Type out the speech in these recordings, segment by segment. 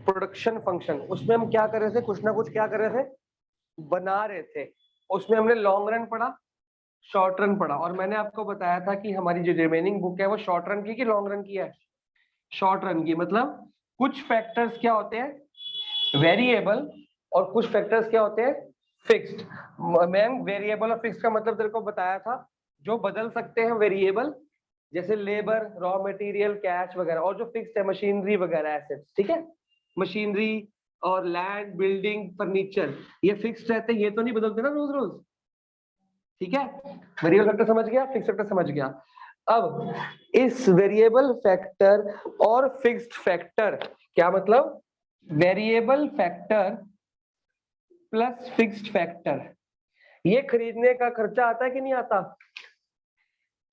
Production function, उसमें हम क्या कर रहे थे, कुछ ना कुछ क्या कर रहे थे, बना रहे थे। उसमें हमने लॉन्ग रन पढ़ा, शॉर्ट रन पढ़ा, और मैंने आपको बताया था कि हमारी जो रिमेनिंग बुक है वो शॉर्ट रन की कि लॉन्ग रन की है, शॉर्ट रन की। मतलब कुछ फैक्टर्स क्या होते हैं, वेरिएबल, और कुछ फैक्टर्स क्या होते हैं, फिक्स्ड। मैम वेरिएबल और फिक्स्ड का मतलब तेरे को बताया था, जो बदल सकते हैं वेरिएबल जैसे लेबर, रॉ मटेरियल, कैश वगैरह, और जो फिक्स्ड है मशीनरी वगैरह एसेट्स, ठीक है। मशीनरी और लैंड, बिल्डिंग, फर्नीचर, ये फिक्स्ड रहते हैं, ये तो नहीं बदलते ना रोज रोज, ठीक है। वेरिएबल फैक्टर समझ गया, फिक्स्ड फैक्टर समझ गया। अब इस वेरिएबल फैक्टर और फिक्स्ड फैक्टर, क्या मतलब, variable factor plus fixed factor, ये खरीदने का खर्चा आता है कि नहीं आता,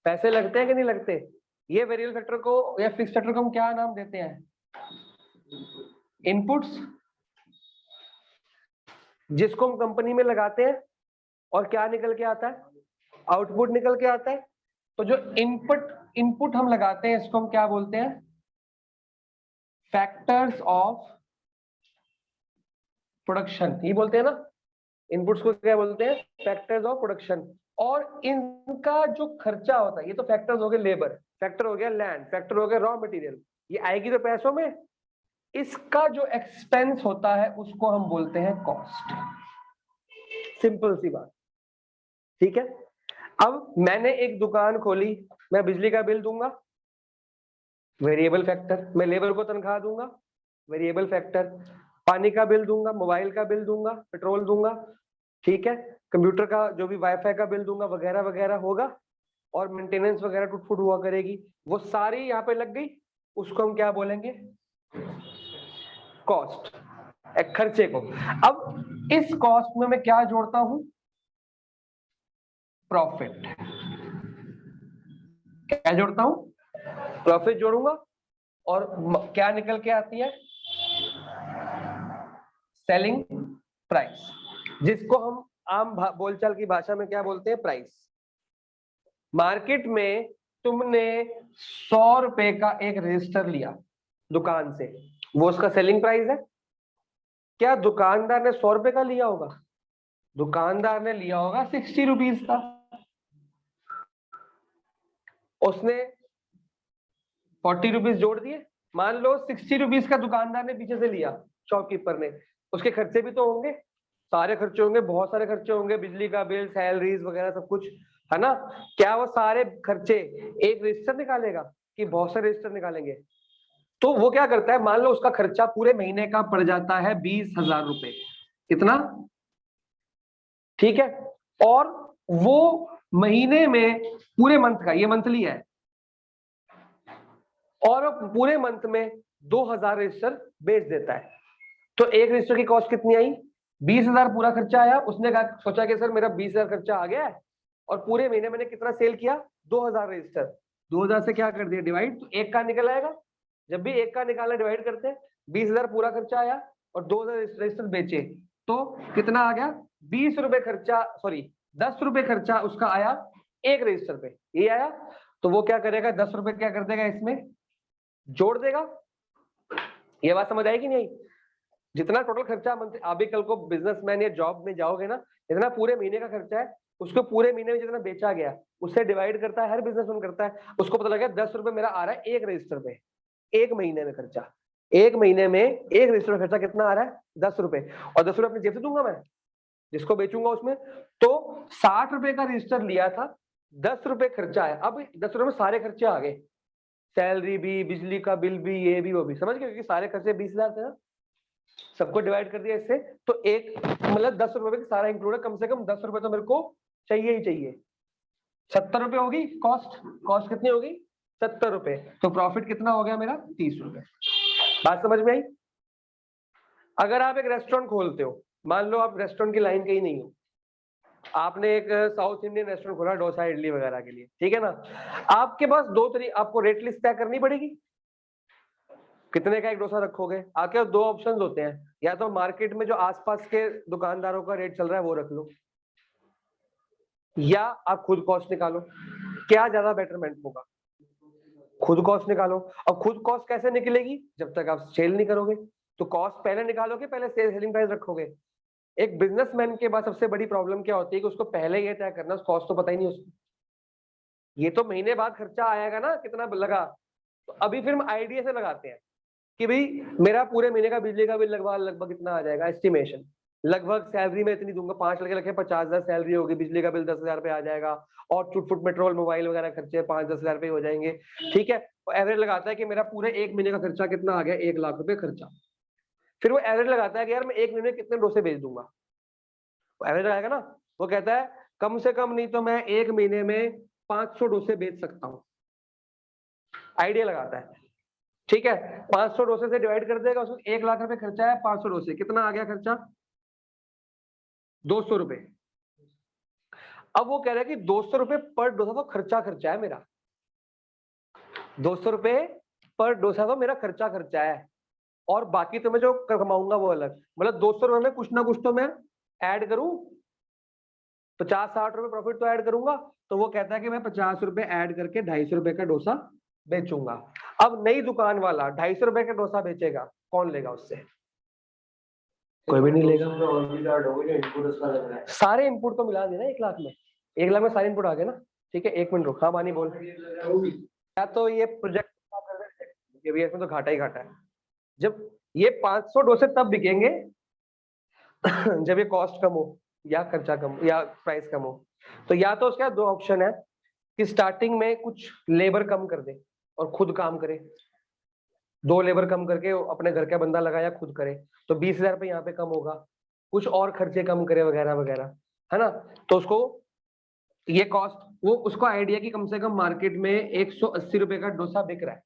पैसे लगते हैं कि नहीं लगते। ये वेरिएबल फैक्टर को या फिक्स्ड फैक्टर को हम क्या नाम देते हैं, इनपुट्स, जिसको हम कंपनी में लगाते हैं और क्या निकल के आता है, आउटपुट निकल के आता है। तो जो इनपुट इनपुट हम लगाते हैं इसको हम क्या बोलते हैं, फैक्टर्स ऑफ प्रोडक्शन, ये बोलते हैं ना, इनपुट्स को क्या बोलते हैं, फैक्टर्स ऑफ प्रोडक्शन। और इनका जो खर्चा होता है, ये तो फैक्टर्स हो गए, लेबर फैक्टर हो गया, लैंड फैक्टर हो गया, रॉ मटेरियल, ये आएगी तो पैसों में। इसका जो एक्सपेंस होता है उसको हम बोलते हैं कॉस्ट। सिंपल सी बात, ठीक है। अब मैंने एक दुकान खोली, मैं बिजली का बिल दूंगा, वेरिएबल फैक्टर। मैं लेबर को तनख्वाह दूंगा, वेरिएबल फैक्टर। पानी का बिल दूंगा, मोबाइल का बिल दूंगा, पेट्रोल दूंगा, ठीक है। कंप्यूटर का जो भी वाईफाई का बिल दूंगा, वगैरह वगैरह होगा, और मेंटेनेंस वगैरह टूट फूट हुआ करेगी, वो सारी यहाँ पे लग गई, उसको हम क्या बोलेंगे, कॉस्ट, एक खर्चे को। अब इस कॉस्ट में मैं क्या जोड़ता हूं, प्रॉफिट। क्या जोड़ता हूं, प्रॉफिट जोड़ूंगा, और क्या निकल के आती है, सेलिंग प्राइस, जिसको हम आम बोलचाल की भाषा में क्या बोलते हैं, प्राइस। मार्केट में तुमने 100 रुपए का एक रजिस्टर लिया दुकान से, वो उसका सेलिंग प्राइस है। क्या दुकानदार ने 100 रुपए का लिया होगा, दुकानदार ने लिया होगा 60 रुपीज का। उसने 40 रुपीज जोड़ दिए, मान लो 60 रुपीज का दुकानदार ने पीछे से लिया, शॉपकीपर ने, उसके खर्चे भी तो होंगे, सारे खर्चे होंगे, बहुत सारे खर्चे होंगे, बिजली का बिल, सैलरीज वगैरह सब कुछ, है ना। क्या वो सारे खर्चे एक रजिस्टर निकालेगा कि बहुत सारे रजिस्टर निकालेंगे। तो वो क्या करता है, मान लो उसका खर्चा पूरे महीने का पड़ जाता है 20,000 रुपए, कितना, ठीक है। और वो महीने में, पूरे मंथ का, ये मंथली है, और पूरे मंथ में 2,000 रजिस्टर बेच देता है। तो एक रजिस्टर की कॉस्ट कितनी आई, 20,000 पूरा खर्चा आया। उसने कहा, सोचा कि सर मेरा 20,000 खर्चा आ गया है, और पूरे महीने मैंने कितना सेल किया, 2,000 रजिस्टर। 2,000 से क्या कर दिया डिवाइड, तो एक का निकल आएगा। जब भी एक का निकालना डिवाइड करते हैं, 20,000 पूरा खर्चा आया और 2,000 रजिस्टर बेचे, तो कितना आ गया, 20 रुपए खर्चा, सॉरी 10 रुपए खर्चा उसका आया एक रजिस्टर पे, ये आया। तो वो क्या करेगा, 10 रुपए क्या कर देगा, इसमें जोड़ देगा। ये बात समझ आएगी नहीं आई, जितना टोटल खर्चा मंथ, अभी कल को बिजनेसमैन या जॉब में जाओगे ना, इतना पूरे महीने का खर्चा है, उसको पूरे महीने में जितना बेचा गया उससे डिवाइड करता है, हर बिजनेसमैन करता है। उसको पता लगा 10 रुपए मेरा आ रहा है एक रजिस्टर पे, एक महीने में खर्चा, एक महीने में एक रजिस्टर खर्चा कितना आ रहा है, 10 रुपए। और 10 रुपए अपनी जेब से दूंगा मैं, जिसको बेचूंगा उसमें। तो 60 रुपए का रजिस्टर लिया था, 10 रुपए खर्चा है, अब 10 रुपए में सारे खर्चे आ गए, सैलरी भी, बिजली का बिल भी, ये भी वो भी, समझ गए, क्योंकि सारे खर्चे 20,000 थे ना, सबको डिवाइड कर दिया इससे। तो एक मतलब 10 रुपए में सारा इंक्लूड है, कम से कम 10 रुपए तो मेरे को चाहिए ही चाहिए। 70 रुपए होगी कॉस्ट, कॉस्ट कितनी होगी, 70 रुपए। तो प्रॉफिट कितना हो गया मेरा, 30 रुपए। बात समझ में आई। अगर आप एक रेस्टोरेंट खोलते हो, मान लो आप रेस्टोरेंट की लाइन कहीं नहीं हो, आपने एक साउथ इंडियन रेस्टोरेंट खोला डोसा इडली वगैरह के लिए, ठीक है ना। आपके पास दो तरीके, आपको रेट लिस्ट तय करनी पड़ेगी, कितने का एक डोसा रखोगे। आपके पास दो ऑप्शंस होते हैं, या तो मार्केट में जो आसपास के दुकानदारों का रेट चल रहा है वो रख लो, या आप खुद कॉस्ट निकालो। क्या ज्यादा बेटरमेंट होगा, खुद कॉस्ट निकालो। अब खुद कॉस्ट कैसे निकलेगी, जब तक आप सेल नहीं करोगे। तो कॉस्ट पहले निकालोगे, पहले सेलिंग प्राइस रखोगे। एक बिजनेसमैन के पास सबसे बड़ी प्रॉब्लम क्या होती है कि उसको पहले ये तय करना, कॉस्ट तो पता ही नहीं उसको। ये तो महीने बाद खर्चा आएगा ना कितना लगा, तो अभी फिर हम आइडिया से लगाते हैं कि भाई मेरा पूरे महीने का बिजली का बिल लगभग इतना आ जाएगा, एस्टिमेशन। लगभग सैलरी में इतनी दूंगा, 5 लड़के लगे 50,000 सैलरी होगी, बिजली का बिल 10,000 पे आ जाएगा, और चुटपुट पेट्रोल मोबाइल वगैरह खर्चे 5-10,000 पे हो जाएंगे। ठीक है, तो एवरेज लगाता है कि मेरा पूरे एक महीने का खर्चा कितना आ गया, 1 लाख रुपए खर्चा। फिर वो एवरेज लगाता है कि यार मैं एक महीने में कितने डोसे बेच दूंगा, वो एवरेज लगाएगा ना। वो कहता है कम से कम नहीं तो मैं एक महीने में 500 डोसे बेच सकता हूँ, आइडिया लगाता है। ठीक है, 500 डोसे से डिवाइड कर देगा, उसमें 1 लाख रुपए खर्चा है, 500 डोसे कितना आ गया खर्चा, 200 रुपए। अब वो कह रहा है कि 200 रुपए पर डोसा तो खर्चा है मेरा, 200 रुपए पर डोसा तो मेरा खर्चा है, और बाकी तो मैं जो कमाऊंगा वो अलग। मतलब 200 रुपए में कुछ ना कुछ तो मैं ऐड करूं, 50-60 रुपए प्रॉफिट तो ऐड करूंगा। तो वो कहता है कि मैं 50 रुपए ऐड करके 250 रुपए का डोसा बेचूंगा। अब नई दुकान वाला 250 रुपए का डोसा बेचेगा, कौन लेगा उससे, कोई भी नहीं लेगा। सारे इनपुट तो मिला देना 1 लाख में, 1 लाख में सारे इनपुट आ गए ना। ठीक है, 1 मिनट रुक। हाँ बानी बोल। या तो ये प्रोजेक्ट इसमें तो घाटा ही घाटा है। जब ये 500 डोसे तब बिकेंगे जब ये कॉस्ट कम हो या खर्चा कम या प्राइस कम हो। तो या तो उसका 2 ऑप्शन है कि स्टार्टिंग में कुछ लेबर कम कर दे और खुद काम करे, 2 लेबर कम करके अपने घर का बंदा लगाया खुद करे, तो 20,000 रुपये यहाँ पे कम होगा, कुछ और खर्चे कम करे वगैरह वगैरह, है ना। तो उसको ये कॉस्ट, वो उसको आइडिया कि कम से कम मार्केट में 180 रुपए का डोसा बिक रहा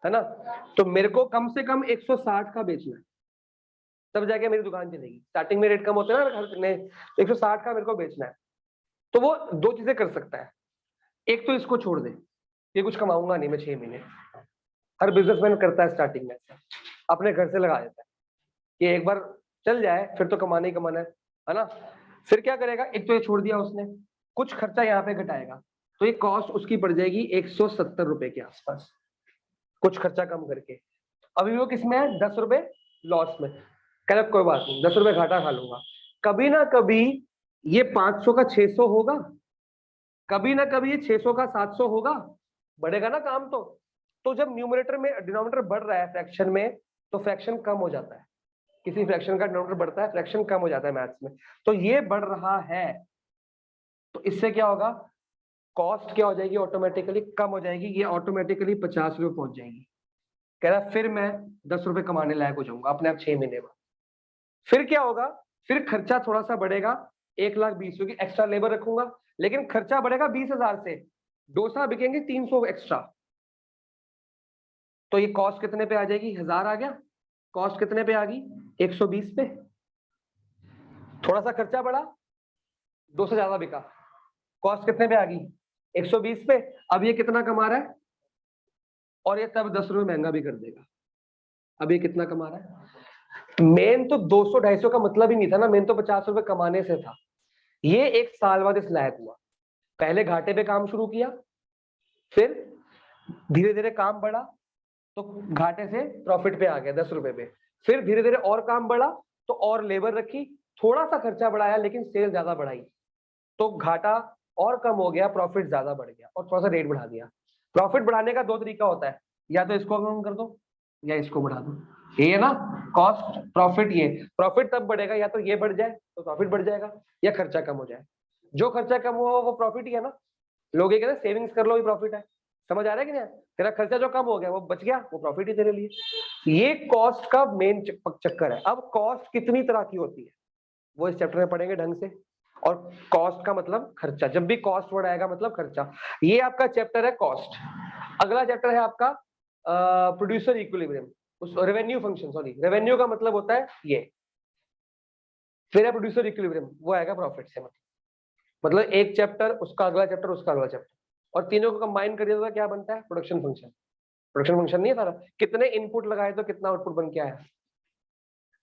है ना, तो मेरे को कम से कम 160 का बेचना है, तब जाके मेरी दुकान चलेगी। स्टार्टिंग में रेट कम होते हैं ना, 160 का मेरे को बेचना है। तो वो 2 चीजें कर सकता है, एक तो इसको छोड़ दे, ये कुछ कमाऊंगा नहीं मैं 6 महीने। हर बिजनेसमैन करता है स्टार्टिंग में, अपने घर से लगा देता है कि एक बार चल जाए फिर तो कमाना ही कमाना है ना। फिर क्या करेगा, एक तो ये छोड़ दिया उसने, कुछ खर्चा यहाँ पे घटाएगा, तो ये कॉस्ट उसकी पड़ जाएगी 170 रुपए के आसपास, कुछ खर्चा कम करके। अभी वो किसमें है, 10 रुपए लॉस में। कह कोई बात नहीं, 10 रुपए घाटा खा लूंगा, कभी ना कभी ये 500 का 600 होगा, कभी ना कभी ये 600 का 700 होगा, बढ़ेगा ना काम। तो जब न्यूमरेटर में डिनोमिनेटर बढ़ रहा है फ्रैक्शन में, तो फ्रैक्शन कम हो जाता है। किसी फ्रैक्शन का डिनोमिनेटर बढ़ता है, फ्रैक्शन कम हो जाता है मैथ्स में। तो ये बढ़ रहा है, तो इससे क्या होगा, कॉस्ट क्या हो जाएगी, ऑटोमेटिकली कम हो जाएगी, ये ऑटोमेटिकली 50 रुपए पहुंच जाएगी। कह रहा फिर मैं 10 रुपए कमाने लायक हो जाऊंगा अपने आप 6 महीने में। फिर क्या होगा, फिर खर्चा थोड़ा सा बढ़ेगा, 1,20,000 की एक्स्ट्रा लेबर रखूंगा, लेकिन खर्चा बढ़ेगा 20,000 से, डोसा बिकेंगे 300 एक्स्ट्रा। तो ये कॉस्ट कितने पे आ जाएगी, 1000 आ गया, कॉस्ट कितने पे आ गई, 120 पे। थोड़ा सा खर्चा बढ़ा, 200 ज्यादा बिका, कॉस्ट कितने पे आ गई, 120 पे। अब ये कितना कमा रहा है, और ये तब 10 रुपए महंगा भी कर देगा। अब ये कितना कमा रहा है, मेन तो 200-250 का मतलब ही नहीं था ना, मेन तो 50 रुपए कमाने से था। ये 1 साल बाद इस लायक हुआ, पहले घाटे पे काम शुरू किया, फिर धीरे धीरे काम बढ़ा, तो घाटे से प्रॉफिट पे आ गया 10 रुपए पे। फिर धीरे धीरे और काम बढ़ा, तो और लेबर रखी, थोड़ा सा खर्चा बढ़ाया, लेकिन सेल ज्यादा बढ़ाई, तो घाटा और कम हो गया, प्रॉफिट ज्यादा बढ़ गया, और थोड़ा सा रेट बढ़ा दिया। प्रॉफिट बढ़ाने का 2 तरीका होता है, या तो इसको कम कर दो या इसको बढ़ा दो। ये है ना कॉस्ट प्रॉफिट, ये प्रॉफिट तब बढ़ेगा या तो ये बढ़ जाए तो प्रॉफिट बढ़ जाएगा, या खर्चा कम हो जाए। जो खर्चा कम हुआ वो प्रॉफिट ही है ना। लोग ये कहते हैं सेविंग्स कर लो, ये प्रॉफिट है। समझ आ रहा है कि नहीं, तेरा खर्चा जो कम हो गया वो बच गया, वो प्रॉफिट ही तेरे लिए। ये कॉस्ट का मेन चक्कर है। अब कॉस्ट कितनी तरह की होती है वो इस चैप्टर में पढ़ेंगे ढंग से। और कॉस्ट का मतलब खर्चा, जब भी कॉस्ट वर्ड आएगा मतलब खर्चा। ये आपका चैप्टर है कॉस्ट। अगला चैप्टर है आपका प्रोड्यूसर इक्विलिब्रियम, उस रेवेन्यू फंक्शन, सॉरी रेवेन्यू का मतलब होता है ये। फिर है प्रोड्यूसर इक्विलिब्रियम, वो आएगा प्रॉफिट से। मतलब एक चैप्टर, उसका अगला चैप्टर, उसका अगला चैप्टर, और तीनों को कंबाइन कर दिया तो क्या बनता है, प्रोडक्शन फंक्शन। प्रोडक्शन फंक्शन नहीं है सारा, कितने इनपुट लगाए तो कितना आउटपुट बन के आया,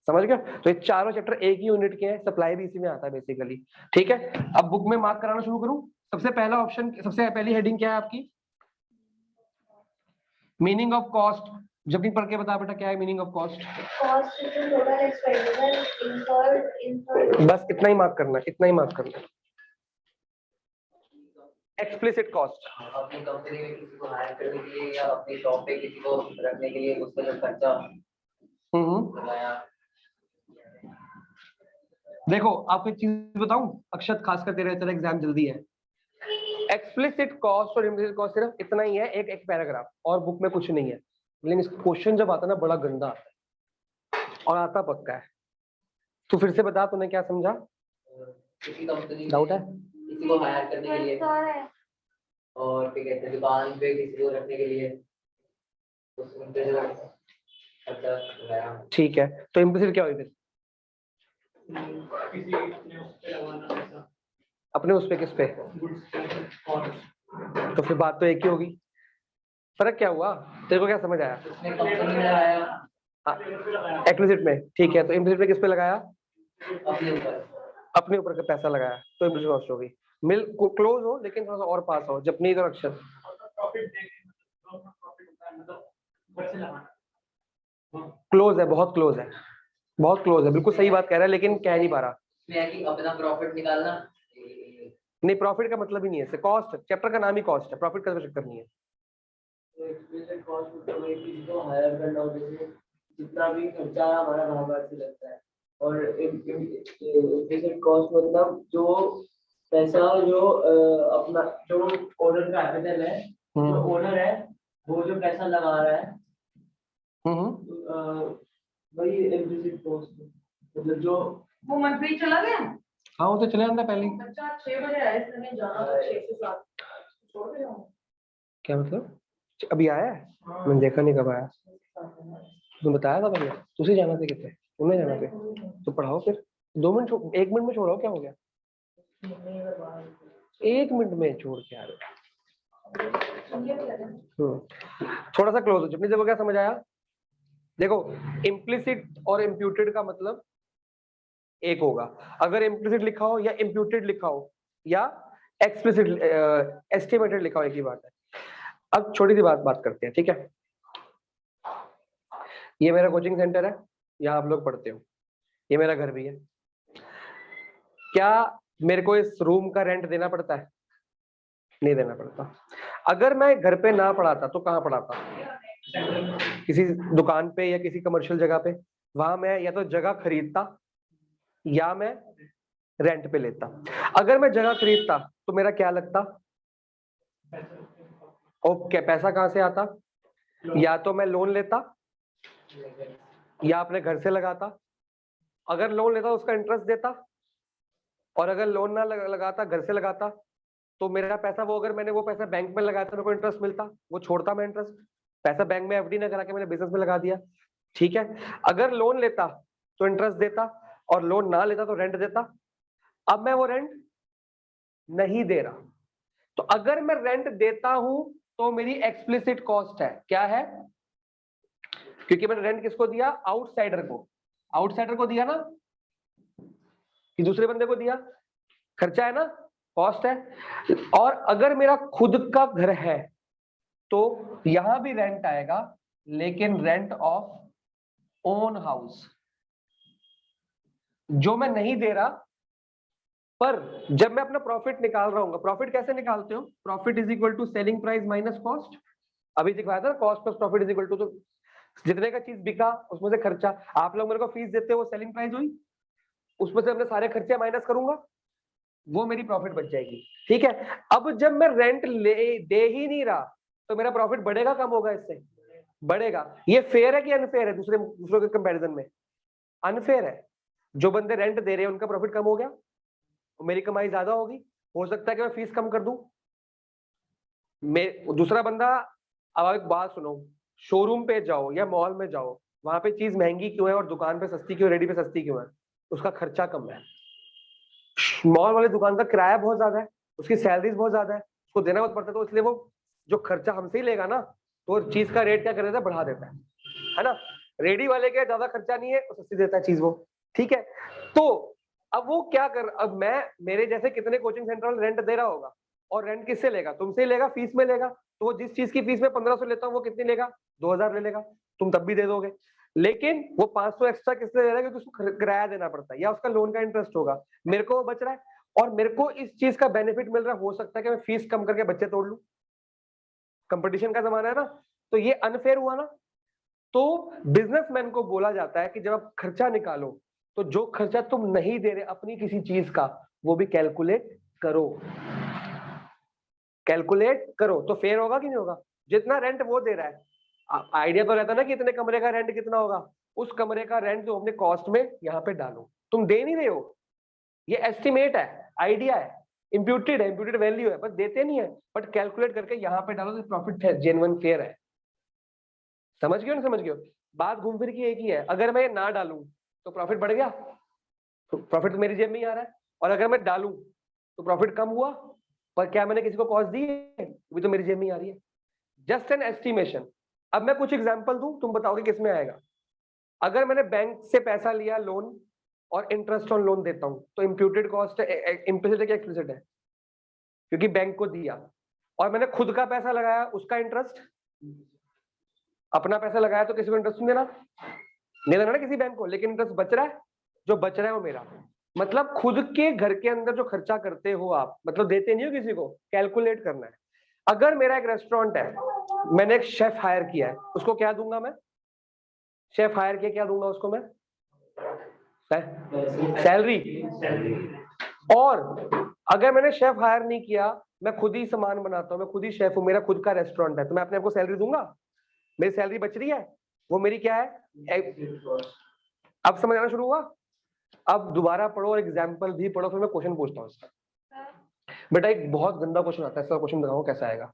समझ गया। तो ये चारों चैप्टर एक ही यूनिट के हैं, सप्लाई भी इसी में आता है बेसिकली। ठीक है, अब बुक में मार्क कराना शुरू करूं। सबसे पहला ऑप्शन, सबसे पहली हेडिंग क्या है आपकी, मीनिंग ऑफ कॉस्ट जब भी पढ़ के बता बेटा, क्या है meaning of cost? Cost is the total expenditure incurred. बस इतना ही मार्क करना है, इतना ही मार्क करना है। एक्सप्लिसिट कॉस्ट अपनी कंपनी में किसी को हायर करने के लिए या अपनी शॉप पे किसी को रखने के लिए उसका जो खर्चा लगाया। देखो आपको एक चीज बताऊं, अक्षत खासकर तेरा तेरा एग्जाम जल्दी है। एक्सप्लिसिट कॉस्ट और इम्प्लिसिट कॉस्ट सिर्फ इतना ही है, एक पैराग्राफ, और बुक में कुछ नहीं है। लेकिन इस क्वेश्चन जब आता है ना बड़ा गंदा आता है और आता पक्का है। तू फिर से बता, तूने क्या समझा? किसी कंपनी डाउट है? किसी को हायर करने के लिए और फिर कहते हैं दुकान पे किसी को रखने के लिए उस पे जो खर्चा लगाया। ठीक है, तो इम्प्लिसिट क्या हुई फिर? अपने उस पे किस पे? तो फिर बात तो एक ही होगी। फर्क क्या हुआ? तेरे को क्या समझ आया? उसने कंपनी में लगाया एक्सप्लिसिट में, ठीक है। तो इम्प्लिसिट में किस पे लगाया? अपने ऊपर का पैसा लगाया, तो इम्प्लिसिट कॉस्ट होगी। मिल क्लोज हो लेकिन थोड़ा सा और पास हो, जब नहीं तो अक्षर क्लोज है, बहुत क्लोज है, बहुत क्लोज है, बिल्कुल सही बात कह रहा है, लेकिन कह नहीं पा रहा। अपना प्रॉफिट निकालना नहीं, प्रॉफिट का मतलब ही नहीं है, कॉस्ट चैप्टर का नाम ही कॉस्ट है, प्रॉफिट का चक्कर नहीं है। कॉस्ट मतलब किसी को हायर करना हो, जैसे जितना भी खर्चा हमारा बाहर से लगता है। और इम्प्लिसिट कॉस्ट मतलब जो पैसा जो अपना जो ओनर कैपिटल है, जो ओनर है वो जो पैसा लगा रहा है वही इम्प्लिसिट कॉस्ट मतलब जो वो मंथली चला गया। हाँ वो तो चले जाता पहले। बच्चा 6 बजे आया, इसने जाना था 6 से 7 छोड़ दे रहा हूं। क्या मतलब? अभी आया है? मैंने देखा नहीं कब आया। तुम बताया था पहले, तुझे जाना था कितने? तुम्हें जाना था तो पढ़ाओ फिर। 2 मिनट 1 मिनट में छोड़ाओ, क्या हो गया? 1 मिनट में छोड़ के आ रहे। थोड़ा सा क्लोज हो। जितनी देखो क्या समझ आया? देखो इम्प्लिसिट और इम्प्यूटेड का मतलब एक होगा। अगर इम्प्लिसिट लिखा हो या इम्प्यूटेड लिखा हो या एक्सप्लिसिट एस्टिमेटेड लिखा हो, एक ही बात है। अब छोटी सी बात करते हैं, ठीक है? ये मेरा कोचिंग सेंटर है, यहाँ आप लोग पढ़ते हो, ये मेरा घर भी है। क्या मेरे को इस रूम का रेंट देना पड़ता है? नहीं देना पड़ता। अगर मैं घर पे ना पढ़ाता तो कहाँ पढ़ाता? किसी दुकान पे या किसी कमर्शियल जगह पे। वहां मैं या तो जगह खरीदता या मैं रेंट पे लेता। अगर मैं जगह खरीदता तो मेरा क्या लगता? ओके, पैसा कहाँ से आता? या तो मैं लोन लेता या अपने घर से लगाता। अगर लोन लेता उसका इंटरेस्ट देता, और अगर लोन ना लगाता, घर से लगाता, तो मेरा पैसा वो, अगर मैंने वो पैसा बैंक में लगाया तो मेरे को इंटरेस्ट मिलता, वो छोड़ता मैं इंटरेस्ट। पैसा बैंक में एफडी ना करा के मैंने बिजनेस में लगा दिया, ठीक है? अगर लोन लेता तो इंटरेस्ट देता, और लोन ना लेता तो रेंट देता। अब मैं वो रेंट नहीं दे रहा, तो अगर मैं रेंट देता हूं तो मेरी एक्सप्लिसिट कॉस्ट है। क्या है? क्योंकि मैंने रेंट किसको दिया? आउटसाइडर को। आउटसाइडर को दिया ना, कि दूसरे बंदे को दिया? खर्चा है ना, कॉस्ट है। और अगर मेरा खुद का घर है तो यहां भी रेंट आएगा, लेकिन रेंट ऑफ ओन हाउस, जो मैं नहीं दे रहा। पर जब मैं अपना प्रॉफिट निकाल रहा हूँ, प्रॉफिट कैसे निकालते हो? Profit is equal to selling price minus cost. अभी दिखाया था ना, cost plus profit is equal to, तो जितने का चीज बिका उसमें से खर्चा। आप लोग मेरे को फीस देते हो, वो सेलिंग प्राइस हुई, उसमें से अपने सारे खर्चे माइनस करूंगा, वो मेरी प्रॉफिट बच जाएगी, ठीक है? अब जब मैं रेंट दे ही नहीं रहा तो मेरा प्रॉफिट बढ़ेगा कम होगा? इससे बढ़ेगा। ये फेयर है कि अनफेयर है? दूसरों के कंपैरिजन में अनफेयर है। जो बंदे रेंट दे रहे हैं उनका प्रॉफिट कम हो गया, मेरी कमाई ज्यादा होगी। हो सकता है कि मैं फीस कम कर दूं। दूसरा बंदा, अब आप एक बात सुनो, शोरूम पे जाओ या मॉल में जाओ, वहां पे चीज महंगी क्यों है और दुकान पे सस्ती क्यों, रेडी पे सस्ती क्यों है? उसका खर्चा कम है। मॉल वाली दुकान का किराया बहुत ज्यादा है, उसकी सैलरीज बहुत ज्यादा है, उसको देना बहुत पड़ता है, तो इसलिए वो जो खर्चा हमसे ही लेगा ना, तो चीज का रेट क्या कर देता है? बढ़ा देता है ना? रेडी वाले के ज्यादा खर्चा नहीं है, सस्ती देता है चीज वो, ठीक है? तो अब वो क्या कर, अब मैं, मेरे जैसे कितने कोचिंग सेंटर रेंट दे रहा होगा, और रेंट किससे लेगा? तुमसे ही लेगा, फीस में लेगा। तो वो जिस चीज की फीस में 1500 लेता हूँ वो कितनी लेगा, 2000 ले लेगा, तुम तब भी दे दोगे। लेकिन वो 500 एक्स्ट्रा किसने दे रहा है, क्योंकि उसको किराया देना पड़ता है या उसका लोन का इंटरेस्ट होगा, मेरे को वो बच रहा है और मेरे को इस चीज का बेनिफिट मिल रहा है। हो सकता है कि मैं फीस कम करके बच्चे तोड़ लूं, कंपटीशन का जमाना है ना, तो ये अनफेयर हुआ ना। तो बिजनेसमैन को बोला जाता है कि जब आप खर्चा निकालो तो जो खर्चा तुम नहीं दे रहे अपनी किसी चीज का, वो भी कैलकुलेट करो, कैलकुलेट करो, तो फेयर होगा कि नहीं होगा। जितना रेंट वो दे रहा है, आइडिया तो रहता है ना कि इतने कमरे का रेंट कितना होगा, उस कमरे का रेंट जो अपने कॉस्ट में यहाँ पे डालो। तुम दे नहीं रहे हो, ये एस्टिमेट है, आइडिया है, इम्प्यूटेड है, इम्प्यूटेड वैल्यू है, बस देते नहीं है, बट कैलकुलेट करके यहाँ पे डालो तो प्रॉफिट है, जेन्युइन फेयर है। समझ गए ना, समझ गए। बात घूम फिर की एक ही है, अगर मैं ये ना डालूं तो प्रॉफिट बढ़ गया, तो प्रॉफिट तो मेरी जेब में ही आ रहा है, और अगर मैं डालूं तो प्रॉफिट कम हुआ, पर क्या मैंने किसी को कॉस्ट दी है, वो तो मेरी जेब में ही आ रही है। Just an estimation. अब मैं कुछ एग्जांपल दूं, तुम बताओगे किसमें आएगा। अगर मैंने बैंक से पैसा लिया लोन और इंटरेस्ट ऑन लोन देता हूं, तो इम्प्यूटेड कॉस्ट इम्प्लिसिट है कि एक्सप्लिसिट है, क्योंकि बैंक को दिया, और मैंने खुद का पैसा लगाया, उसका इंटरेस्ट, अपना पैसा लगाया तो किसी को इंटरेस्ट नहीं देना, नहीं देना ना किसी बैंक को, लेकिन इंटरेस्ट बच रहा है, जो बच रहा है वो मेरा। मतलब खुद के घर के अंदर जो खर्चा करते हो आप, मतलब देते नहीं हो किसी को, कैलकुलेट करना है। अगर मेरा एक रेस्टोरेंट है, मैंने एक शेफ हायर किया है, उसको क्या दूंगा मैं, शेफ हायर किया क्या दूंगा उसको मैं, सैलरी। और अगर मैंने शेफ हायर नहीं किया, मैं खुद ही सामान बनाता हूँ, मैं खुद ही शेफ हूँ, मेरा खुद का रेस्टोरेंट है, तो मैं अपने आप को सैलरी दूंगा, मेरी सैलरी बच रही है, वो मेरी क्या है। अब समझ आना शुरू हुआ। अब दोबारा पढ़ो और एग्जाम्पल भी पढ़ो, फिर मैं क्वेश्चन पूछता हूँ इसका। बेटा एक बहुत गंदा क्वेश्चन आता है, इसका क्वेश्चन बताओ कैसा आएगा।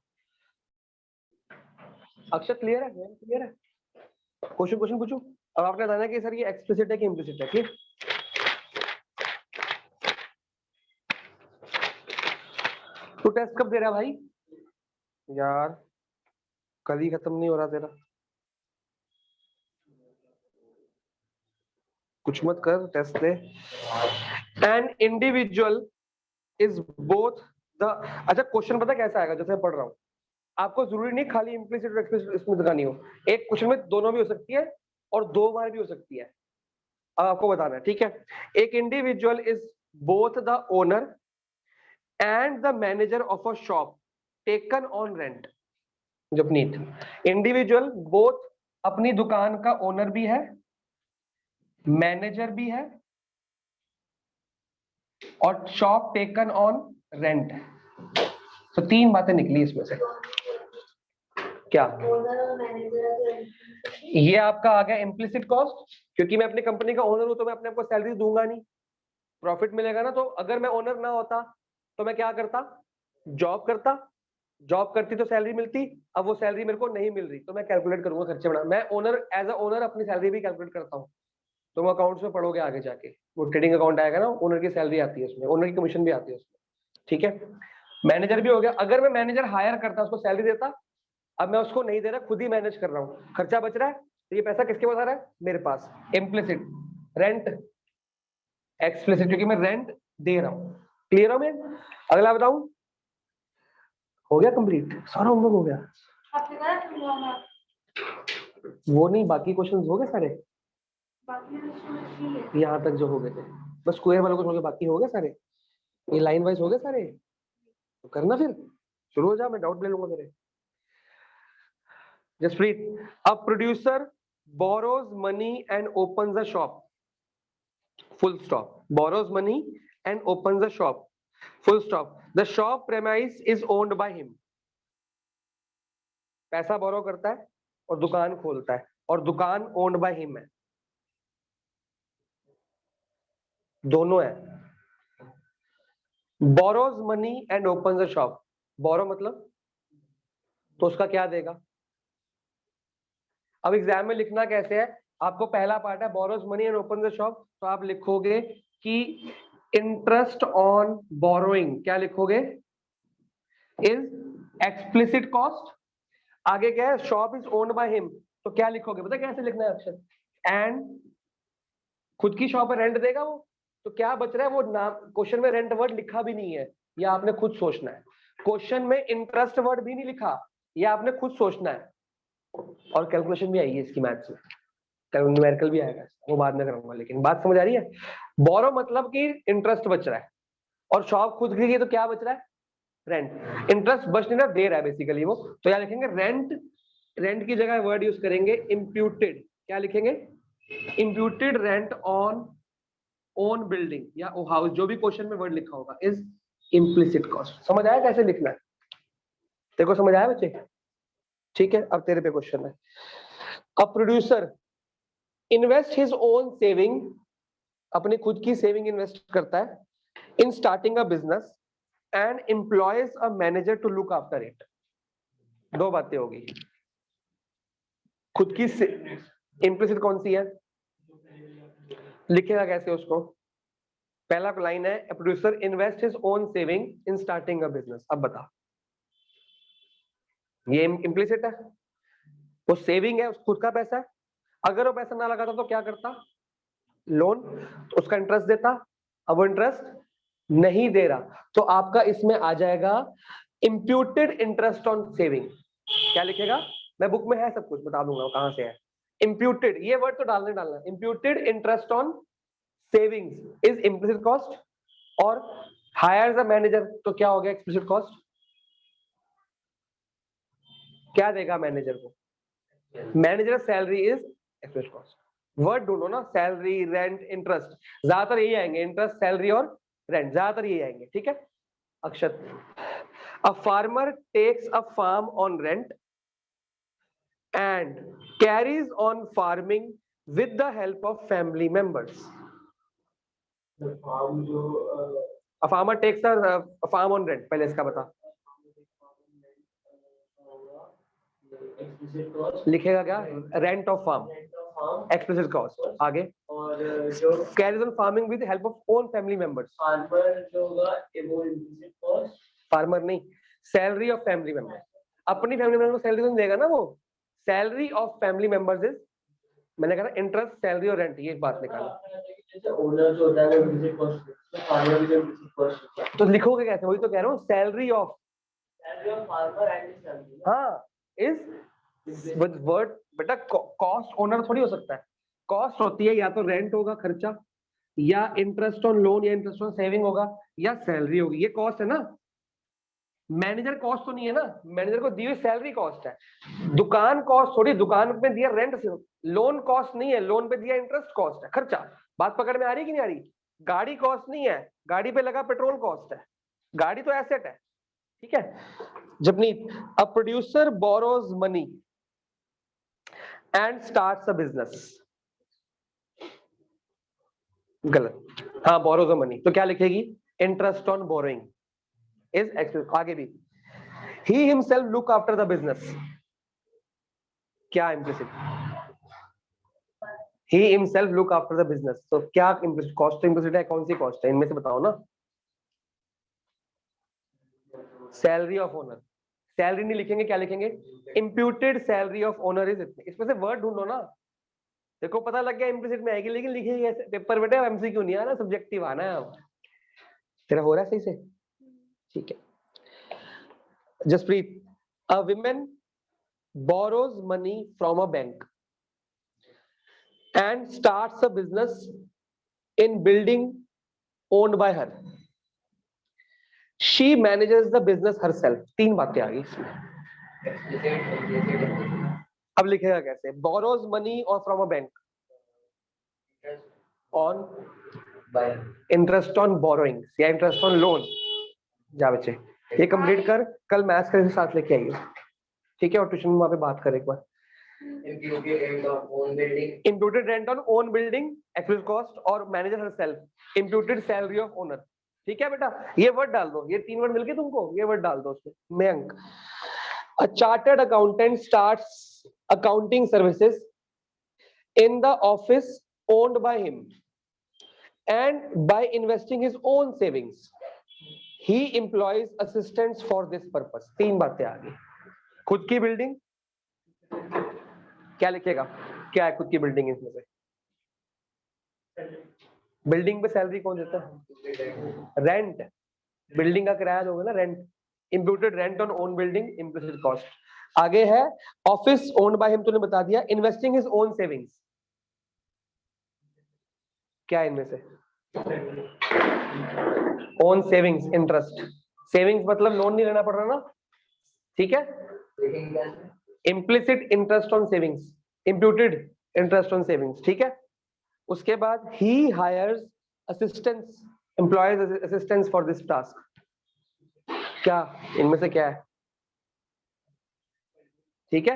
अक्षर क्लियर है, क्लियर है, क्वेश्चन क्वेश्चन पूछू। अब आपने बताना कि सर ये एक्सप्लिसिट है कि इम्प्लिसिट है, क्लियर। तू टेस्ट कब दे रहा है भाई यार, कल ही खत्म नहीं हो रहा तेरा, कुछ मत कर, टेस्ट दे। An individual is both the, अच्छा क्वेश्चन पता कैसा आएगा, जैसे मैं पढ़ रहा हूँ, आपको जरूरी नहीं खाली इम्प्लिसिट और एक्सप्लिसिट इसमें दिखानी हो, एक क्वेश्चन में दोनों भी हो सकती है और 2 बार भी हो सकती है। अब आपको बताना है, ठीक है। एक individual is both the owner and the manager of a shop taken on rent. Japneet, individual both अपनी दुकान का ओनर भी है, मैनेजर भी है, और शॉप टेकन ऑन रेंट। तो 3 बातें निकली इसमें से, क्या ये आपका आ गया इम्प्लिसिट कॉस्ट, क्योंकि मैं अपनी कंपनी का ओनर हूं तो मैं अपने आप को सैलरी दूंगा नहीं, प्रॉफिट मिलेगा ना। तो अगर मैं ओनर ना होता तो मैं क्या करता, जॉब करता, जॉब करती तो सैलरी मिलती, अब वो सैलरी मेरे को नहीं मिल रही, तो मैं कैलकुलेट करूंगा खर्चे बढ़ा। मैं ओनर, एज अ ओनर अपनी सैलरी भी कैलकुलेट करता हूँ, तो वो अकाउंट्स में पढ़ोगे आगे जाके, वो ट्रेडिंग अकाउंट आएगा ना, ओनर की सैलरी आती है उसमें, ओनर की कमीशन भी आती है उसमें, ठीक है। मैनेजर भी हो गया, अगर मैं मैनेजर हायर करता, उसको सैलरी देता, अब मैं उसको नहीं दे रहा, खुद ही मैनेज कर रहा हूँ, खर्चा बच रहा है, तो ये पैसा किसके पास आ रहा है, मेरे पास। इम्प्लिसिट, रेंट, एक्सप्लिसिट, क्योंकि मैं रेंट दे रहा हूँ। क्लियर हो मैं। अगला बताऊं, हो गया कंप्लीट, सारा होमवर्क हो गया। वो नहीं, बाकी क्वेश्चंस हो गए सारे, यहाँ तक जो हो गए थे, बस स्क्वायर वालों को छोड़ के बाकी हो गए सारे, ये लाइन वाइज हो गए सारे, तो करना फिर शुरू हो जा, मैं डाउट ले लूंगा तेरे। Jasprit, a producer borrows money and opens a shop, full stop, borrows money and opens a shop, full stop, the shop premise is owned by him। पैसा बोरो करता है और दुकान खोलता है, और दुकान ओन्ड बाय हिम है, दोनों है। Borrows money and opens a shop, borrow मतलब तो उसका क्या देगा। अब एग्जाम में लिखना कैसे है, आपको पहला पार्ट है borrows money and open the shop, तो आप लिखोगे कि इंटरेस्ट ऑन बोरोइंग, क्या लिखोगे, इज एक्सप्लिसिट कॉस्ट। आगे क्या है, shop is owned by him, तो क्या लिखोगे, पता कैसे लिखना है अक्षर, एंड खुद की शॉप है, रेंट देगा वो, तो क्या बच रहा है, वो नाम क्वेश्चन में रेंट वर्ड लिखा भी नहीं है, या आपने खुद सोचना है। क्वेश्चन में इंटरेस्ट वर्ड भी नहीं लिखा, ये आपने खुद सोचना है, और कैलकुलेशन भी आएगी इसकी मैथ्स में, न्यूमेरिकल भी आएगा, वो बाद में करूंगा, लेकिन बात समझ आ रही है। बोरो मतलब कि इंटरेस्ट बच रहा है, और शॉप खुद की तो क्या बच रहा है, रेंट। इंटरेस्ट बच नहीं रहा, दे रहा है बेसिकली वो, तो क्या लिखेंगे, रेंट। रेंट की जगह वर्ड यूज करेंगे इम्प्यूटेड, क्या लिखेंगे, imputed rent on own building या हाउस, जो भी क्वेश्चन में वर्ड लिखा होगा, इज इम्प्लिसिट कॉस्ट। समझ आया कैसे लिखना है, तेरे को समझ आया बच्चे? ठीक है, अब तेरे पे क्वेश्चन है। A producer invest his own saving, अपनी खुद की सेविंग इन्वेस्ट करता है in starting a business and employs a manager to look after it. दो बातें होगी, खुद की इम्प्लिसिट कौन सी है, लिखेगा कैसे उसको, पहला लाइन है producer invest his own saving in starting a business. अब बता, ये इम्प्लिसिट है, वो सेविंग है, खुद का पैसा है, अगर वो पैसा ना लगाता तो क्या करता, लोन, तो उसका इंटरेस्ट देता, अब वो इंटरेस्ट नहीं दे रहा, तो आपका इसमें आ जाएगा इम्प्यूटेड इंटरेस्ट ऑन सेविंग। क्या लिखेगा, मैं बुक में है सब कुछ बता दूंगा कहां से है। इम्प्यूटेड, ये वर्ड तो डालना, imputed interest on savings is implicit cost, और हायर द मैनेजर तो क्या हो गया एक्सप्लिसिट कॉस्ट। क्या देगा मैनेजर को, manager salary is explicit cost. Word ढूंढो ना, सैलरी, रेंट, इंटरेस्ट, ज्यादातर यही आएंगे, इंटरेस्ट, सैलरी और रेंट, ज्यादातर यही आएंगे, ठीक है। Akshat, a farmer takes a farm on rent and carries on farming with the help of family members. Farm जो A farmer takes a farm on rent, पहले इसका बता, एक्सप्लिसिट कॉस्ट लिखेगा क्या, rent of farm, explicit cost. आगे, और जो carries on farming with the help of own family members, farmer जो होगा वो इम्प्लिसिट कॉस्ट, फार्मर नहीं, सैलरी ऑफ फैमिली मेंबर, अपनी फैमिली मेंबर को सैलरी तो देगा ना वो, salary of family members is, मैंने कहा इंटरेस्ट, सैलरी और रेंट, ये बात निकालो। ओनर जो होता है वो इम्प्लिसिट कॉस्ट, फार्मर भी इम्प्लिसिट कॉस्ट, तो लिखोगे कैसे, वही तो कह रहा हूँ, salary of farmer and salary, हाँ इज विद वर्ड, बेटा कॉस्ट ओनर थोड़ी हो सकता है, कॉस्ट होती है या तो रेंट होगा खर्चा, या इंटरेस्ट ऑन लोन, या इंटरेस्ट ऑन सेविंग होगा, या सैलरी होगी, ये कॉस्ट है ना। मैनेजर कॉस्ट तो नहीं है ना, मैनेजर को दी हुई सैलरी कॉस्ट है, दुकान कॉस्ट थोड़ी, दुकान पे दिया रेंट, लोन कॉस्ट नहीं है, लोन पे दिया इंटरेस्ट कॉस्ट है, खर्चा। बात पकड़ में आ रही कि नहीं आ रही, गाड़ी कॉस्ट नहीं है, गाड़ी पे लगा पेट्रोल कॉस्ट है, गाड़ी तो एसेट है, ठीक है। Japneet, a producer borrows money and starts a business, गलत, हाँ बोरोज अ मनी, तो क्या लिखेगी, interest on borrowing is expense. आगे भी, he himself look after the business, क्या implicit, he himself look after the business, तो क्या इम्प्लिसिट, कॉस्ट तो इम्प्लिसिट है, कौन सी कॉस्ट है इनमें से बताओ ना, सैलरी ऑफ ओनर, सैलरी नहीं लिखेंगे, क्या लिखेंगे, imputed salary of owner is इतनी, इसमें से वर्ड ढूंढो ना, देखो पता लग गया इम्प्लिसिट में आएगी, लेकिन लिखेगी ऐसे, पेपर बेटे एमसीक्यू नहीं आना, सब्जेक्टिव आना है। अब तेरा हो रहा है सही से, ठीक है। Jaspreet, a women borrows money from a bank and starts a business in building owned by her. She manages the business herself. तीन बातें आ गई इसमें, अब लिखेगा कैसे, borrows money or from a bank on interest on borrowing या interest on loan। जा बच्चे, ये कंप्लीट कर, कल मैथ्स के साथ लेके आइए, ठीक है, और ट्यूशन में वहां पे बात करें एक बार। Imputed rent on own building, expense cost, और manager herself, imputed salary of owner, ठीक है बेटा, ये वर्ड डाल दो, ये तीन वर्ड मिलके तुमको, ये वर्ड डाल दो उसमें। Mayank, a chartered accountant starts accounting services in the office owned by him and by investing his own savings he employs assistants for this purpose। तीन बातें आ गई, खुद की बिल्डिंग, क्या लिखेगा, क्या है खुद की बिल्डिंग, इसमें से बिल्डिंग पे सैलरी कौन देता है, रेंट, बिल्डिंग का किराया दोगे ना, rent, imputed rent on own building, implicit cost. आगे है ऑफिस ओन्ड बाय हिम, तूने बता दिया। इन्वेस्टिंग हिज ओन सेविंग्स, क्या है इनमें से? Own savings, interest. सेविंग्स मतलब लोन नहीं लेना पड़ रहा ना, ठीक है। Implicit interest on savings, imputed interest on savings, ठीक है। उसके बाद he hires assistants, employs assistants for this task, क्या इनमें से क्या है? ठीक है,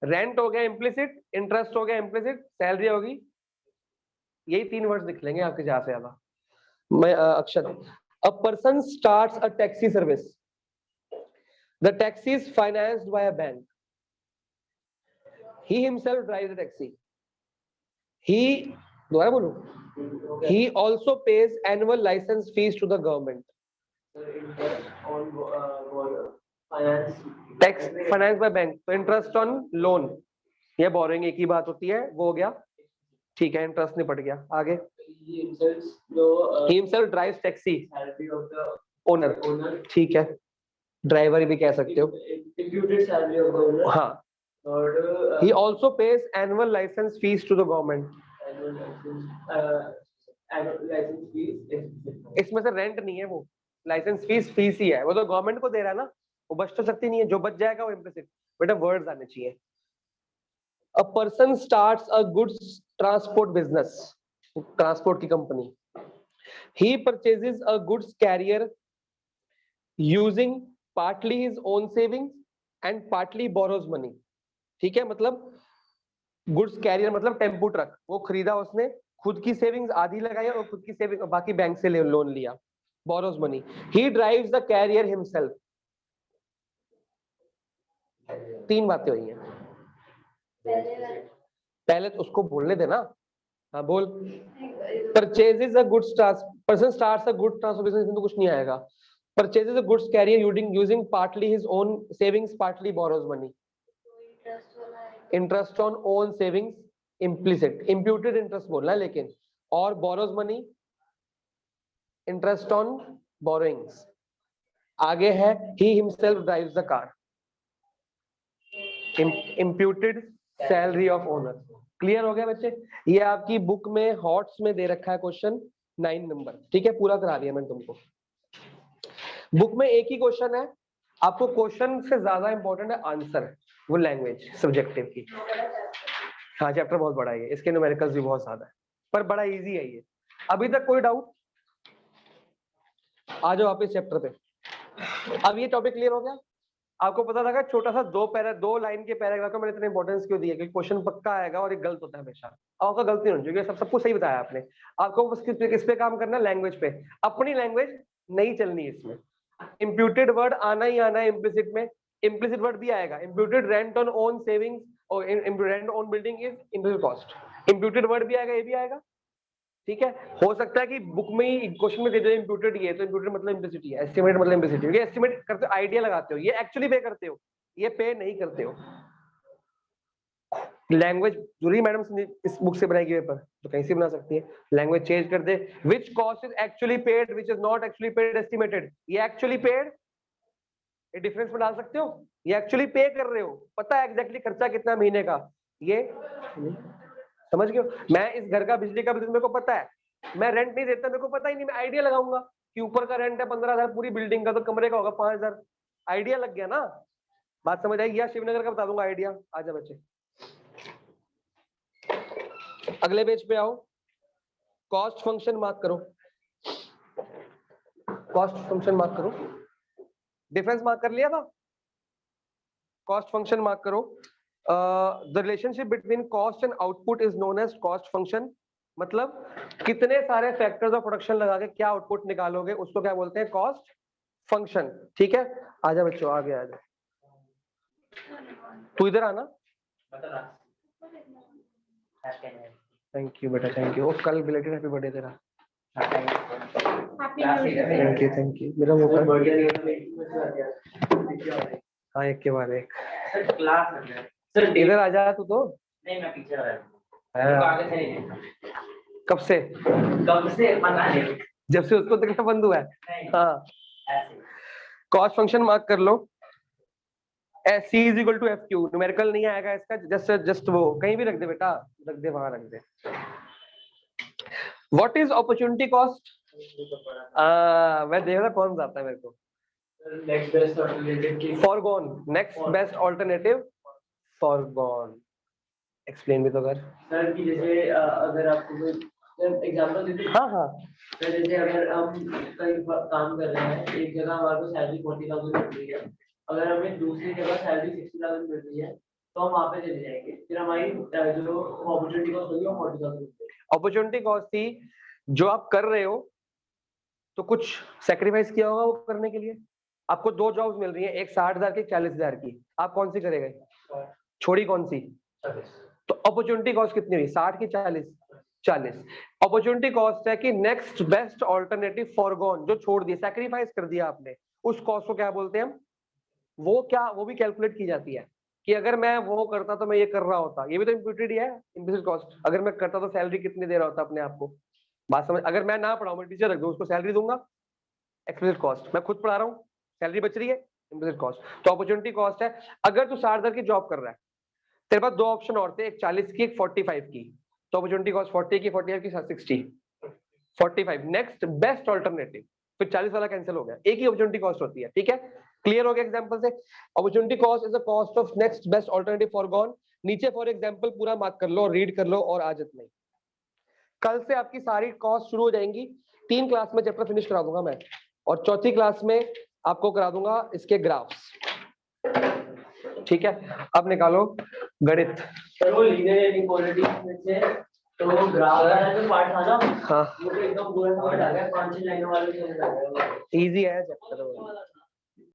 रेंट हो गया इम्प्लिसिट, इंटरेस्ट हो गया इम्प्लिसिट, सैलरी होगी, यही 3 वर्ड लिख लेंगे आपके ज्यादा से ज्यादा। मैं अक्षर, a person starts a taxi service, the taxi is financed by a bank, he himself drives the taxi, he, दोबारा बोलूं, he also pays annual license fees to the government, tax financed by bank, तो interest on loan या boring एक ही बात होती है, वो हो गया, ठीक है, इंटरेस्ट निपट गया। आगे he himself drives taxi, owner, ठीक है, ड्राइवर भी कह सकते हो, imputed salary of the owner. हाँ। और He also pays annual license fees to the government. annual license fees. इसमें से रेंट नहीं है, वो लाइसेंस फीस ही है, वो तो गवर्नमेंट को दे रहा है ना, वो बच तो सकती नहीं है, जो बच जाएगा वो इम्प्लिसिट, बेटा वर्ड्स आने चाहिए। A person starts a goods transport business, transport की company, he purchases a goods carrier using partly his own savings and partly borrows money, ठीक है, मतलब गुड्स कैरियर मतलब टेम्पू ट्रक, वो खरीदा उसने, खुद की सेविंग्स आधी लगाई और खुद की सेविंग बाकी बैंक से लोन लिया, borrows money. He drives the carrier himself, 3 बातें हुई हैं। पहले तो उसको बोलने देना, हाँ बोल। Purchases a goods person starts a good transport business, इसमें तो कुछ नहीं आएगा। Purchases a goods carrier using partly his own savings partly borrows money, interest on own savings implicit, imputed interest बोलना है लेकिन, और borrows money interest on borrowings. आगे है he himself drives the car, imputed salary of owner. Clear हो गया बच्चे? ये आपकी बुक में हॉट्स में दे रखा है क्वेश्चन 9 नंबर, ठीक है, पूरा करा दिया मैंने तुमको। बुक में एक ही क्वेश्चन है, आपको क्वेश्चन से ज्यादा इंपॉर्टेंट है आंसर, वो लैंग्वेज सब्जेक्टिव की। हाँ चैप्टर बहुत बड़ा है, इसके न्यूमेरिकल्स भी बहुत ज्यादा है, पर बड़ा इजी है ये। अभी तक कोई डाउट? आ जाओ वापस चैप्टर पे। अब ये टॉपिक क्लियर हो गया? आपको पता लगा छोटा सा 2 लाइन के पैराग्राफ का मैंने इतना इंपॉर्टेंस क्यों दिया, क्योंकि क्वेश्चन पक्का आएगा और एक गलत होता है हमेशा, आपका गलती नहीं होनी चाहिए, सब कुछ सही बताया आपने। आपको बस किस पे काम करना है? लैंग्वेज पे, अपनी लैंग्वेज नहीं चलनी है इसमें। इम्प्यूटेड वर्ड आना ही आना है इम्प्लिसिट में, इम्प्लिसिट वर्ड भी आएगा। Imputed rent on own savings और rent on building is implicit cost, imputed word भी आएगा, ये भी आएगा, ठीक है। हो सकता है कि बुक में ही क्वेश्चन में दे दो इम्प्यूटेड, ये तो इम्प्यूटेड मतलब इम्प्लिसिट है, एस्टिमेट मतलब इम्प्लिसिट है। ये एस्टिमेट करते हो, आइडिया लगाते हो, ये एक्चुअली पे करते हो, ये पे नहीं करते हो। लैंग्वेज जरूरी मैडम इस बुक से बनाएगी पेपर तो कहीं से बना सकती है, लैंग्वेज चेंज कर दे। Which cost is actually paid, which is not actually paid, estimated, ये एक्चुअली पेड, ये डिफरेंस में डाल सकते हो। ये एक्चुअली पे कर रहे हो, पता है एग्जैक्टली खर्चा कितना महीने का, ये समझ गए हो। मैं इस घर का बिजली का बिल मेरे को पता है, मैं रेंट नहीं देता, मेरे को पता ही नहीं, मैं आइडिया लगाऊंगा कि ऊपर का रेंट है 15,000 पूरी बिल्डिंग का, तो कमरे का होगा 5,000, आइडिया लग गया ना, बात समझ आएगी। या शिवनगर का बता दूंगा आइडिया। आजा बच्चे अगले पेज पे आओ, कॉस्ट फंक्शन मार्क करो, कॉस्ट फंक्शन मार्क करो, डिफरेंस मार्क कर लिया था, कॉस्ट फंक्शन मार्क करो। The relationship between cost and output is known as cost function, मतलब कितने सारे फैक्टर्स ऑफ प्रोडक्शन लगा के क्या आउटपुट निकालोगे उसको क्या बोलते हैं? कॉस्ट फंक्शन, ठीक है। आजा बच्चों आगे आजा, तू इधर आना। थैंक यू बेटा, थैंक यू। कल बिलेटेड हैप्पी बर्थडे तेरा। थैंक यू मेरा वो हाँ एक के बाद एक। सर इधर आ जा तू तो। नहीं मैं पीछे कब से पता नहीं, जब से उसको देखना बंद हुआ है। हाँ कॉस्ट फंक्शन मार्क कर लो। C is equal to F Q, numerical नहीं आएगा इसका, जस्ट वो कहीं भी रख दे बेटा, रख दे वहां रख दे। What is opportunity cost? मैं देख रहा कौन जाता है मेरे को। नेक्स्ट बेस्ट ऑल्टरनेटिव की forgone, next best alternative forgone. Explain भी तो कर। सर कि जैसे अगर आपको कोई एग्जांपल देते हैं। हाँ सर जैसे अगर हम कहीं काम कर रहे हैं, एक जगह हमारे को सैलरी 40,000 मिल रही है, अगर हमें दूसरी जगह सैलरी 60,000 मिल रही है तो हम वहाँ पे चले जाएंगे, फिर हमारी जो अपॉर्चुनिटी कॉस्ट होगी वो 40,000। अपॉर्चुनिटी कॉस्ट थी जो आप कर रहे हो तो कुछ सेक्रीफाइस किया होगा वो करने के लिए। आपको दो जॉब्स मिल रही है, एक 60,000 की, 40,000 की, आप कौन सी करेगा? छोड़ी कौन सी? तो अपॉर्चुनिटी कॉस्ट कितनी हुई? 60 की 40। अपॉर्चुनिटी कॉस्ट है कि नेक्स्ट बेस्ट ऑल्टरनेटिव फॉरगॉन, जो छोड़ दिया, सैक्रिफाइस कर दिया आपने, उस कॉस्ट को क्या बोलते हैं हम? वो भी कैलकुलेट की जाती है कि अगर मैं वो करता तो मैं ये कर रहा होता, ये भी तो इम्प्यूटेड है इम्प्लिसिट कॉस्ट। अगर मैं करता तो सैलरी कितनी दे रहा होता अपने आप को, बात समझ? अगर मैं ना पढ़ाऊं, मैं टीचर रख दूं, उसको सैलरी दूंगा, एक्सप्लिसिट कॉस्ट। मैं खुद पढ़ा रहा हूँ, सैलरी बच रही है, इम्प्लिसिट कॉस्ट। तो अपॉर्चुनिटी कॉस्ट है। अगर तू 60,000 की जॉब कर रहा है, तेरे पास दो ऑप्शन और थे, एक 40 की, एक 45 की, तो अपॉर्चुनिटी कॉस्ट 40 की, 45 की, 60, 45, नेक्स्ट बेस्ट ऑल्टरनेटिव, फिर 40 वाला कैंसिल हो गया, एक ही अपॉर्चुनिटी कॉस्ट होती है। ठीक है, क्लियर हो गया एग्जांपल से? Opportunity cost is the cost of next best alternative foregone. नीचे फॉर एग्जांपल पूरा मार्क कर लो, रीड कर लो और आजत नहीं। कल से आपकी सारी कॉस्ट शुरू हो जाएंगी। 3 क्लास में चैप्टर फिनिश करा दूंगा मैं, और चौथी क्लास में आपको करा दूंगा इसके ग्राफ्स। ठीक है, अब निकालो गणित। सर वो लीनियर इनइक्वालिटी में से तो ग्राफ वाला जो पार्ट था ना, हाँ वो तो एकदम पूरा समझ आ गया, 5-6 लाइनों वाले समझ आ गया। इजी है चैप्टर।